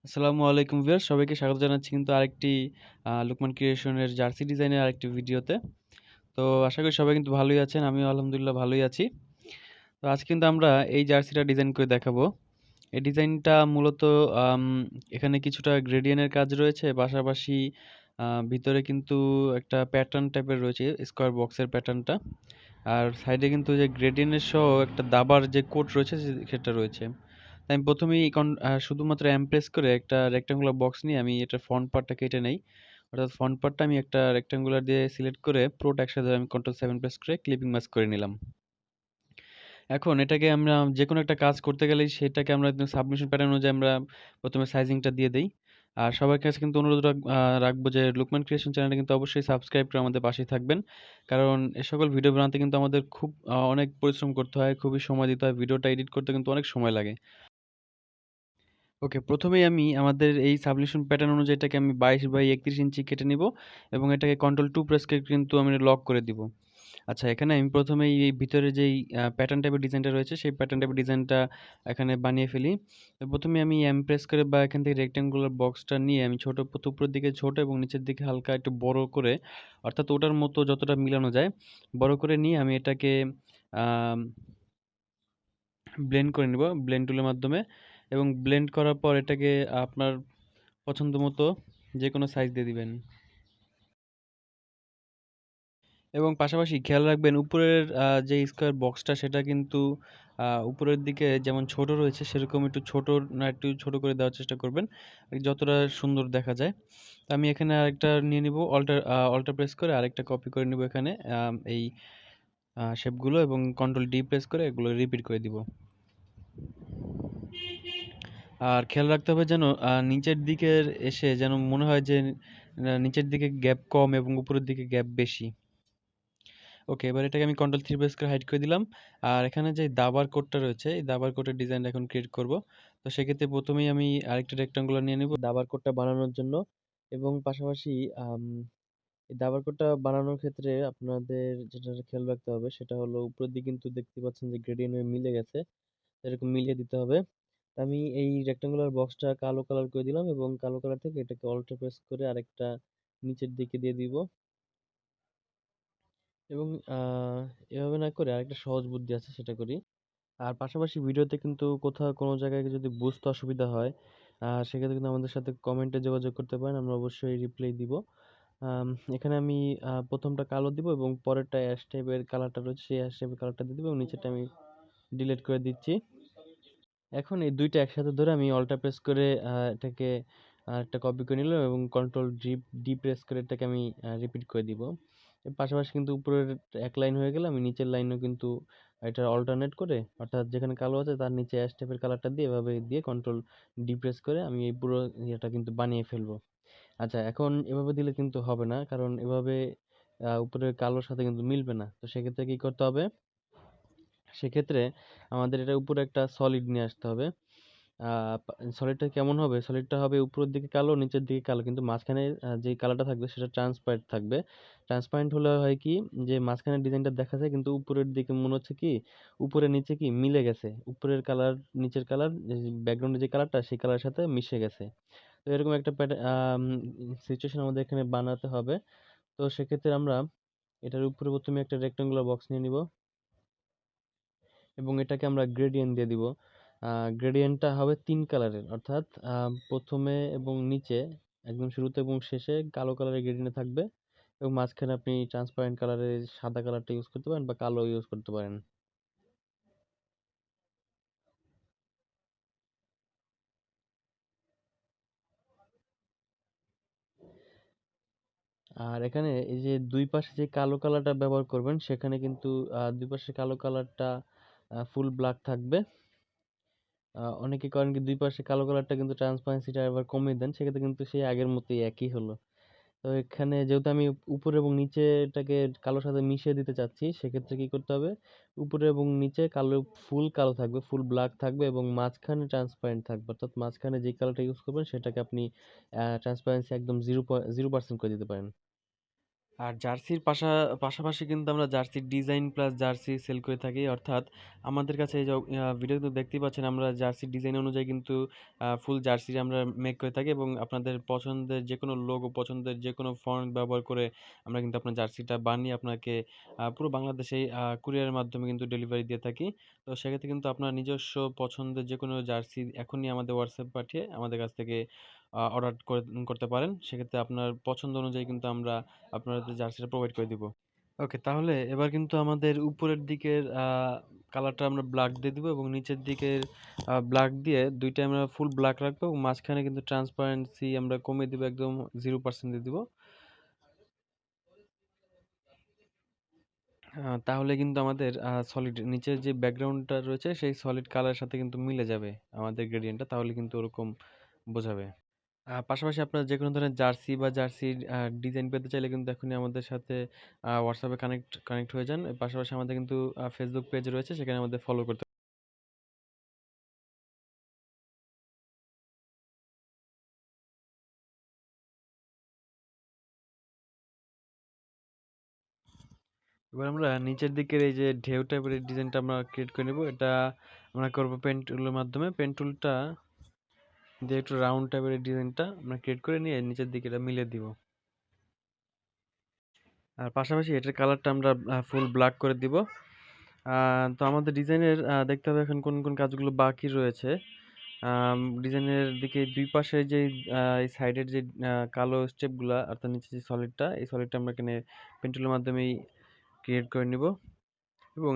আসসালামু আলাইকুম ভিউয়ার্স, সবাইকে স্বাগত জানাচ্ছি কিন্তু আরেকটি লুকমান ক্রিয়েশনের জার্সি ডিজাইনের আরেকটি ভিডিওতে। তো আশা করি সবাই কিন্তু ভালোই আছেন, আমিও আলহামদুলিল্লাহ ভালোই আছি। তো আজ কিন্তু আমরা এই জার্সিটা ডিজাইন করে দেখাবো। এই ডিজাইনটা মূলত আম, এখানে কিছুটা গ্রেডিয়েন্টের কাজ রয়েছে, পাশাপাশি ভিতরে কিন্তু একটা প্যাটার্ন টাইপের রয়েছে, স্কোয়ার বক্সের প্যাটার্নটা। আর সাইডে কিন্তু যে গ্রেডিয়েন্টের সহ একটা দাবার যে কোট রয়েছে সেটা রয়েছে। তাই আমি প্রথমেই শুধুমাত্র প্রেস করে একটা রেক্ট্যাঙ্গুলার বক্স নিয়ে আমি এটা ফ্রন্ট পার্টটা কেটে নেই। অর্থাৎ ফ্রন্ট পার্টটা আমি একটা রেক্ট্যাঙ্গুলার দিয়ে সিলেক্ট করে পুরোটা একসাথে আমি কন্ট্রোল 7 প্রেস করে ক্লিপিং মাস্ক করে নিলাম। এখন এটাকে আমরা যেকোনো একটা কাজ করতে গেলেই সেটাকে আমরা একদম সাবমিশন প্যাটার্ন অনুযায়ী আমরা প্রথমে সাইজিংটা দিয়ে দেই। আর সবার কাছে কিন্তু অনুরোধ রাখবো যে লুকমান ক্রিয়েশন চ্যানেলটা কিন্তু অবশ্যই সাবস্ক্রাইব করে আমাদের পাশেই থাকবেন। কারণ এ সকল ভিডিও বানাতে কিন্তু আমাদের খুব অনেক পরিশ্রম করতে হয়, খুবই সময় দিতে হয়। ভিডিওটা এডিট করতে কিন্তু অনেক সময় লাগে। ওকে, প্রথমেই আমি আমাদের এই সাবলিমেশন প্যাটার্ন অনুযায়ী এটাকে আমি 22/31 ইঞ্চি কেটে নিব এবং এটাকে কন্ট্রোল 2 প্রেস করে কিন্তু আমি লক করে দিব। আচ্ছা, এখানে আমি প্রথমেই এই ভিতরে যেই প্যাটার্ন টাইপের ডিজাইনটা রয়েছে সেই প্যাটার্ন টাইপের ডিজাইনটা এখানে বানিয়ে ফেলি। তো প্রথমে আমি প্রেস করে বা এখান থেকে রেক্ট্যাঙ্গুলার বক্সটা নিয়ে আমি ছোট উপরের দিকে ছোট এবং নিচের দিকে হালকা একটু বড় করে, অর্থাৎ ওটার মতো যতটা মিলানো যায় বড় করে নিয়ে আমি এটাকে ব্লেন্ড করে নিব ব্লেন্ড টুলের মাধ্যমে। এবং ব্লেন্ড করার পর এটাকে আপনার পছন্দ মতো যে কোনো সাইজ দিয়ে দিবেন। এবং পাশাপাশি খেয়াল রাখবেন উপরের যে স্কোয়ার বক্সটা সেটা কিন্তু উপরের দিকে যেমন ছোট রয়েছে সেরকম একটু ছোট, না একটু ছোট করে দেওয়ার চেষ্টা করবেন যতটা সুন্দর দেখা যায়। তো আমি এখানে আরেকটা নিয়ে নিব, অল্টার প্রেস করে আরেকটা কপি করে নিব এখানে এই শেপগুলো, এবং কন্ট্রোল D প্রেস করে এগুলো রিপিট করে দিব। আর খেয়াল রাখতে হবে যেন নিচের দিকের এসে যেন মনে হয় যে নিচের দিকে গ্যাপ কম এবং উপরের দিকে গ্যাপ বেশি। ওকে, এবার এটাকে আমি কন্ট্রোল 3 প্রেস করে হাইড করে দিলাম। আর এখানে যে দাবার কোডটা রয়েছে এই দাবার কোডের ডিজাইনটা এখন ক্রিয়েট করব। তো সেক্ষেত্রে প্রথমেই আমি আরেকটা রেক্টাঙ্গুলার নিয়ে নেব দাবার কোডটা বানানোর জন্য। এবং পাশাপাশি এই দাবার কোডটা বানানোর ক্ষেত্রে আপনাদের যেটা খেয়াল রাখতে হবে সেটা হলো উপরের দিকে কিন্তু দেখতে পাচ্ছেন যে গ্রেডিয়েন্ট মিলে গেছে, এরকম মিলিয়ে দিতে হবে। আমি এই রেক্টাঙ্গুলার বক্সটা কালো কালার করে দিলাম এবং কালো কালার থেকে এটাকে অল্টার প্রেস করে আরেকটা নিচের দিকে দিয়ে দিব। এবং এভাবে না করে আরেকটা সহজ বুদ্ধি আছে সেটা করি। আর পাশাপাশি ভিডিওতে কিন্তু কোথাও কোনো জায়গায় যদি বুঝতে অসুবিধা হয় সেক্ষেত্রে কিন্তু আমাদের সাথে কমেন্টে যোগাযোগ করতে পারেন, আমরা অবশ্যই রিপ্লাই দিব। এখানে আমি প্রথমটা কালো দিব এবং পরেরটা অ্যাশ টাইপের কালারটা রয়েছে সেই অ্যাশ টাইপের কালারটা দিয়ে দিব এবং নিচেরটা আমি ডিলিট করে দিচ্ছি। এখন এই দুইটা একসাথে ধরে আমি অল্টা প্রেস করে এটাকে একটা কপি করে নিলাম এবং কন্ট্রোল ডি প্রেস করে এটাকে আমি রিপিট করে দিব। এর পাশাপাশি কিন্তু উপরের এক লাইন হয়ে গেলে আমি নিচের লাইনও কিন্তু এটা অল্টারনেট করে, অর্থাৎ যেখানে কালো আছে তার নিচে অ্যাশ টাইপের কালারটা দিয়ে এভাবে দিয়ে কন্ট্রোল ডি প্রেস করে আমি এই পুরো ইয়েটা কিন্তু বানিয়ে ফেলবো। আচ্ছা, এখন এভাবে দিলে কিন্তু হবে না, কারণ এভাবে উপরের কালোর সাথে কিন্তু মিলবে না। তো সেক্ষেত্রে কি করতে হবে, সেক্ষেত্রে আমাদের এটার উপরে একটা সলিড নিয়ে আসতে হবে। সলিডটা কেমন হবে, সলিডটা হবে উপরের দিকে কালো নিচের দিকে কালো, কিন্তু মাঝখানে যে কালারটা থাকবে সেটা ট্রান্সপারেন্ট থাকবে। ট্রান্সপারেন্ট হলে হয় কি, যে মাঝখানের ডিজাইনটা দেখা যায় কিন্তু উপরের দিকে মনে হচ্ছে কি উপরে নিচে কি মিলে গেছে, উপরের কালার নিচের কালার ব্যাকগ্রাউন্ডের যে কালারটা সেই কালারের সাথে মিশে গেছে। তো এরকম একটা সিচুয়েশন আমাদের এখানে বানাতে হবে। তো সেক্ষেত্রে আমরা এটার উপরে প্রথমে একটা রেক্টাঙ্গুলার বক্স নিয়ে নিব এবং এটাকে আমরা গ্রেডিয়েন্ট দিয়ে দিব। গ্রেডিয়েন্টটা হবে 3 কালারের, অর্থাৎ প্রথমে এবং নিচে একদম শুরুতে এবং শেষে কালো কালারের গ্রেডিয়েন্ট থাকবে এবং মাঝখানে আপনি ট্রান্সপারেন্ট কালারের সাদা কালারটা ইউজ করতে পারেন বা কালো ইউজ করতে পারেন। আর এখানে এই যে দুই পাশে যে কালো কালারটা ব্যবহার করবেন সেখানে কিন্তু দুই পাশে কালো কালারটা ফুল ব্ল্যাক থাকবে। অনেকে করেন কি দুই পাশে কালো কালারটা কিন্তু ট্রান্সপারেন্সিটা আবার কমিয়ে দেন, সেক্ষেত্রে কিন্তু সেই আগের মতোই একই হলো। তো এখানে যেহেতু আমি উপরে এবং নিচে এটাকে কালোর সাথে মিশিয়ে দিতে চাচ্ছি, সেক্ষেত্রে কি করতে হবে, উপরে এবং নিচে কালো ফুল কালো থাকবে, ফুল ব্ল্যাক থাকবে এবং মাঝখানে ট্রান্সপারেন্ট থাকবে, অর্থাৎ মাঝখানে যে কালারটা ইউজ করবেন সেটাকে আপনি ট্রান্সপারেন্সি একদম 0% করে দিতে পারেন। আর জার্সির পাশাপাশি কিন্তু আমরা জার্সির ডিজাইন প্লাস জার্সি সেল করে থাকি। অর্থাৎ আমাদের কাছে এই যে ভিডিওতে দেখতেই পাচ্ছেন আমরা জার্সির ডিজাইন অনুযায়ী কিন্তু ফুল জার্সি আমরা মেক করে থাকি এবং আপনাদের পছন্দের যেকোনো লোগো, পছন্দের যেকোনো ফন্ট ব্যবহার করে আমরা কিন্তু আপনার জার্সিটা বানিয়ে আপনাকে পুরো বাংলাদেশেই কুরিয়ারের মাধ্যমে কিন্তু ডেলিভারি দিয়ে থাকি। তো সেক্ষেত্রে কিন্তু আপনার নিজস্ব পছন্দের যেকোনো জার্সি এখনই আমাদের হোয়াটসঅ্যাপ পাঠিয়ে আমাদের কাছ থেকে অর্ডার করতে পারেন। সেক্ষেত্রে আপনার পছন্দ অনুযায়ী কিন্তু আমরা আপনাদের জার্সিটা প্রোভাইড করে দিব। ওকে, তাহলে এবার কিন্তু আমাদের উপরের দিকের কালারটা আমরা ব্ল্যাক দিয়ে দিব এবং নিচের দিকের ব্ল্যাক দিয়ে দুইটা আমরা ফুল ব্ল্যাক রাখবো এবং মাঝখানে কিন্তু ট্রান্সপারেন্সি আমরা কমিয়ে দিব, একদম 0% দিয়ে দিব। তাহলে কিন্তু আমাদের সলিড নিচের যে ব্যাকগ্রাউন্ডটা রয়েছে সেই সলিড কালারের সাথে কিন্তু মিলে যাবে আমাদের গ্রেডিয়েন্টটা, তাহলে কিন্তু ওরকম বোঝাবে। পাশাপাশি আপনার যেকোনো ধরনের জার্সি বা জার্সির ডিজাইন পেতে চাইলে কিন্তু এখনই আমাদের সাথে হোয়াটসঅ্যাপে কানেক্ট হয়ে যান। এর পাশাপাশি আমাদের কিন্তু ফেসবুক পেজ রয়েছে, সেখানে আমাদের ফলো করতে। এবার আমরা নিচের দিকের এই যে ঢেউ টাইপের ডিজাইনটা আমরা ক্রিয়েট করে নেব। এটা আমরা করবো পেন টুলের মাধ্যমে। পেন টুলটা দিয়ে একটু রাউন্ড টাইপের ডিজাইনটা আমরা ক্রিয়েট করে নিয়ে নিচের দিকে এটা মিলিয়ে দিব। আর পাশাপাশি এটার কালারটা আমরা ফুল ব্ল্যাক করে দিব। তো আমাদের ডিজাইনের দেখতে হবে এখন কোন কোন কাজগুলো বাকি রয়েছে। ডিজাইনের দিকে দুই পাশে যে এই সাইডের যে কালো স্টেপগুলা অর্থাৎ নিচে যে সলিডটা, এই সলিডটা আমরা এখানে পেন্টুলের মাধ্যমেই ক্রিয়েট করে নিব এবং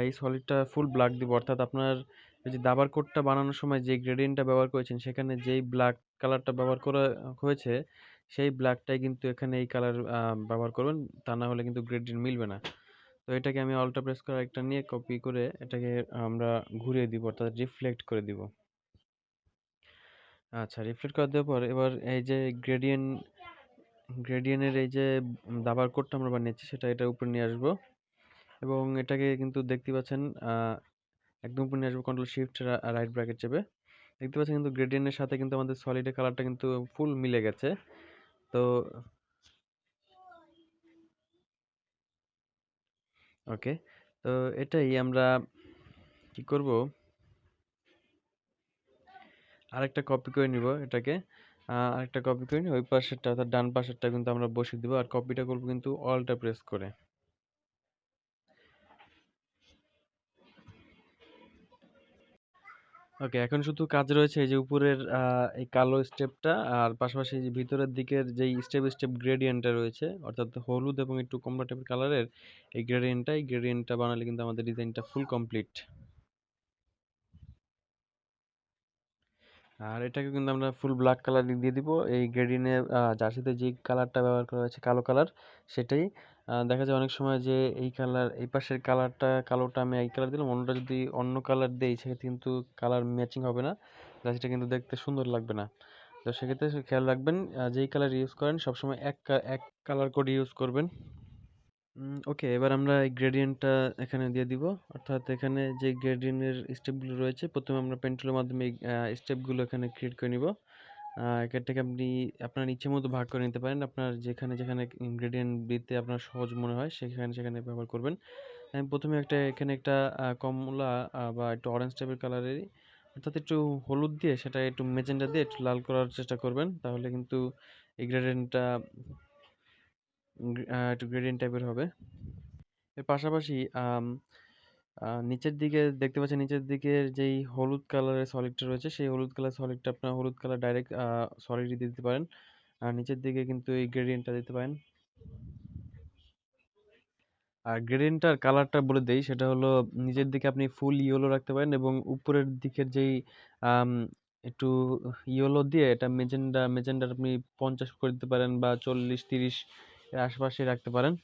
এই সলিডটা ফুল ব্ল্যাক দিব। অর্থাৎ আপনার এই যে দাবার কোডটা বানানোর সময় যে গ্রেডিয়েন্টটা ব্যবহার করেছেন সেখানে যেই ব্ল্যাক কালারটা ব্যবহার করা হয়েছে সেই ব্ল্যাকটাই কিন্তু এখানে এই কালার ব্যবহার করবেন, তা না হলে কিন্তু গ্রেডিয়েন্ট মিলবে না। তো এটাকে আমি অল্টার প্রেস করে একটা নিয়ে কপি করে এটাকে আমরা ঘুরিয়ে দিব, অর্থাৎ রিফ্লেক্ট করে দিব। আচ্ছা, রিফ্লেক্ট করে দেওয়ার পর এবার এই যে গ্রেডিয়েন্টের এই যে দাবার কোডটা আমরা বানিয়েছি সেটা এটার উপরে নিয়ে আসবো এবং এটাকে কিন্তু দেখতে পাচ্ছেন একদম উপরে নিয়ে আসবো কন্ট্রোল শিফট রাইট ব্র্যাকেট চেপে। দেখতে পাচ্ছেন কিন্তু গ্রেডিয়েন্টের সাথে কিন্তু আমাদের সলিডের কালারটা কিন্তু ফুল মিলে গেছে। তো ওকে, তো এটাই আমরা কি করব, আরেকটা কপি করে নিব এটাকে। আরেকটা কপি করে নিয়ে ওই পাশেরটা অর্থাৎ ডান পাশেরটা কিন্তু আমরা বসিয়ে দিব আর কপিটা করব কিন্তু অলটা প্রেস করে। ওকে, এখন শুধু কাজ রয়েছে এই যে উপরের এই কালো স্টেপটা আর পাশাপাশি এই যে ভিতরের দিকের যেই স্টেপ স্টেপ গ্রেডিয়েন্টটা রয়েছে অর্থাৎ হলুদ এবং একটু কমলা টাইপের কালারের এই গ্রেডিয়েন্টটা বানালে কিন্তু আমাদের ডিজাইনটা ফুল কমপ্লিট। আর এটাকে কিন্তু আমরা ফুল ব্ল্যাক কালার দিয়ে দিব। এই গ্রেডিয়েন্টের জার্সিতে যে কালারটা ব্যবহার করা হয়েছে কালো কালার সেটাই। দেখা যায় অনেক সময় যে এই কালার এই পাশের কালোটা আমি এই কালার দিলাম, অন্যটা যদি অন্য কালার দেই সেক্ষেত্রে কিন্তু কালার ম্যাচিং হবে না, জার্সিটা কিন্তু দেখতে সুন্দর লাগবে না। তো সেক্ষেত্রে খেয়াল রাখবেন যেই কালার ইউজ করেন সবসময় এক কালার কোড ইউজ করবেন। ওকে, এবার আমরা এই গ্রেডিয়েন্টটা এখানে দিয়ে দিব। অর্থাৎ এখানে যে গ্রেডিয়েন্টের স্টেপগুলো রয়েছে প্রথমে আমরা পেন টুলের মাধ্যমে এই স্টেপগুলো এখানে ক্রিয়েট করে নিব। এটাকে আপনি আপনার ইচ্ছে মতো ভাগ করে নিতে পারেন। আপনার যেখানে যেখানে ইনগ্রেডিয়েন্ট দিতে আপনার সহজ মনে হয় সেখানে সেখানে ব্যবহার করবেন। আমি প্রথমে এখানে একটা কমলা বা একটু অরেঞ্জ টাইপের কালারেরই অর্থাৎ একটু হলুদ দিয়ে সেটা একটু মেজেন্টা দিয়ে একটু লাল করার চেষ্টা করবেন, তাহলে কিন্তু এই গ্রেডিয়েন্টটা একটু গ্রেডিয়েন্ট টাইপের হবে। এর পাশাপাশি নিচের দিকে দেখতে পাচ্ছেন নিচের দিকের যেই হলুদ কালারের সলিডটা রয়েছে সেই হলুদ কালার সলিডটা আপনার হলুদ কালার ডাইরেক্ট সলিডই দিতে পারেন। আর নিচের দিকে কিন্তু এই গ্রেডিয়েন্টটা দিতে পারেন। আর গ্রেডিয়েন্টটার কালারটা বলে দেই, সেটা হলো নিচের দিকে আপনি ফুল ইয়েলো রাখতে পারেন এবং উপরের দিকের যেই আম, একটু ইয়েলো দিয়ে এটা মেজেন্ডার আপনি 50 করে দিতে পারেন বা 40-30 এর আশেপাশে রাখতে পারেন।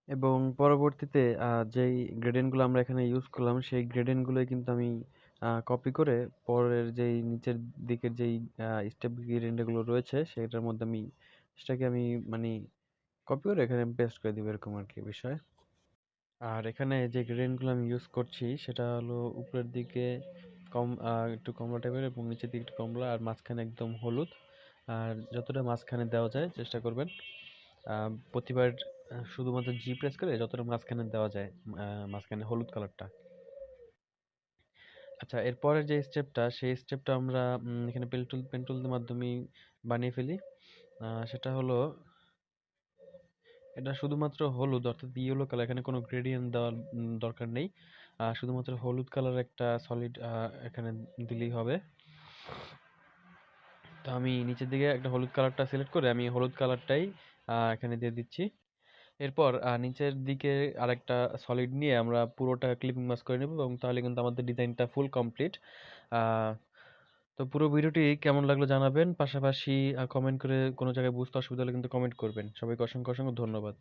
এবং পরবর্তীতে যেই গ্রেডিয়েন্টগুলো আমরা এখানে ইউজ করলাম সেই গ্রেডিয়েন্টগুলোই কিন্তু আমি কপি করে পরের যেই নিচের দিকের যেই স্টেপ গ্রেডিয়েন্টগুলো রয়েছে সেটার মধ্যে সেটাকে আমি মানে কপি করে এখানে পেস্ট করে দিব, এরকম আর কি বিষয়। আর এখানে যে গ্রেডিয়েন্টগুলো আমি ইউজ করছি সেটা হলো উপরের দিকে একটু কমলা টাইপের এবং নিচের দিকে একটু কমলা আর মাঝখানে একদম হলুদ। আর যতটা মাঝখানে দেওয়া যায় চেষ্টা করবেন। প্রতিবার শুধুমাত্র জি প্রেস করে যতটা মাঝখানে দেওয়া যায়, মাঝখানে হলুদ কালারটা। আচ্ছা, এরপরের যে স্টেপটা, সেই স্টেপটা আমরা এখানে পেন টুলের মাধ্যমেই বানিয়ে ফেলি। সেটা হলো, এটা শুধুমাত্র হলুদ অর্থাৎ ইয়েলো কালার, এখানে কোনো গ্রেডিয়েন্ট দেওয়ার দরকার নেই। শুধুমাত্র হলুদ কালার একটা সলিড এখানে দিলেই হবে। তো আমি নিচের দিকে একটা হলুদ কালারটা সিলেক্ট করে আমি হলুদ কালারটাই এখানে দিয়ে দিচ্ছি। এরপর নিচের দিকে আরেকটা সলিড নিয়ে আমরা পুরোটা ক্লিপিং মাস্ক করে নেব, এবং তাহলে কিন্তু আমাদের ডিজাইনটা ফুল কমপ্লিট। তো পুরো ভিডিওটি কেমন লাগলো জানাবেন, পাশাপাশি কমেন্ট করে কোনো জায়গায় বুঝতে অসুবিধা হলে কিন্তু কমেন্ট করবেন। সবাইকে অসংখ্য অসংখ্য ধন্যবাদ।